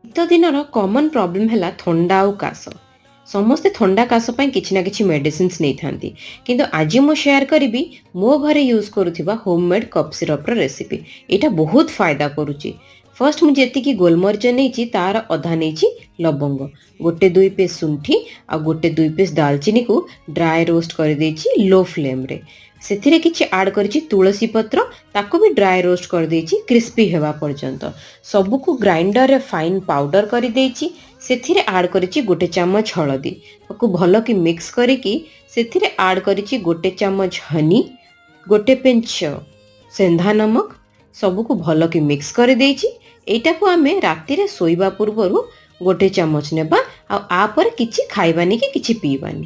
ଶୀତ ଦିନର common problem ହେଲା ଥଣ୍ଡା ଆଉ କାଶ। ସମସ୍ତେ ଥଣ୍ଡା କାଶ ପାଇଁ କିଛି ନା କିଛି ମେଡିସିନ୍ସ ନେଇଥାନ୍ତି, କିନ୍ତୁ ଆଜି ମୁଁ ସେୟାର କରିବି ମୋ ଘରେ ୟୁଜ୍ କରୁଥିବା ହୋମମେଡ୍ କଫ୍ ସିରପ୍ର ରେସିପି। ଏଇଟା ବହୁତ ଫାଇଦା କରୁଛି। ଫର୍ଷ୍ଟ ମୁଁ ଯେତିକି ଗୋଲମରିଚ ନେଇଛି ତାର ଅଧା ନେଇଛି ଲବଙ୍ଗ, ଗୋଟେ ଦୁଇ ପିସ୍ ଶୁଣ୍ଠି ଆଉ ଗୋଟେ ଦୁଇ ପିସ୍ ଡାଲଚିନିକୁ ଡ୍ରାଏ ରୋଷ୍ଟ କରିଦେଇଛି ଲୋ ଫ୍ଲେମ୍ରେ। ସେଥିରେ କିଛି ଆଡ଼୍ କରିଛି ତୁଳସୀ ପତ୍ର, ତାକୁ ବି ଡ୍ରାଏ ରୋଷ୍ଟ କରିଦେଇଛି କ୍ରିସ୍ପି ହେବା ପର୍ଯ୍ୟନ୍ତ। ସବୁକୁ ଗ୍ରାଇଣ୍ଡରରେ ଫାଇନ୍ ପାଉଡର କରିଦେଇଛି। ସେଥିରେ ଆଡ଼୍ କରିଛି ଗୋଟେ ଚାମଚ ହଳଦୀ, ତାକୁ ଭଲ କି ମିକ୍ସ କରିକି ସେଥିରେ ଆଡ଼୍ କରିଛି ଗୋଟେ ଚାମଚ ହନି, ଗୋଟେ ପିଞ୍ଚ ସେନ୍ଧା ନମକ, ସବୁକୁ ଭଲ କି ମିକ୍ସ କରିଦେଇଛି। ଏଇଟାକୁ ଆମେ ରାତିରେ ଶୋଇବା ପୂର୍ବରୁ ଗୋଟେ ଚାମଚ ନେବା, ଆଉ ଆ ପରେ କିଛି ଖାଇବାନି କି କିଛି ପିଇବାନି।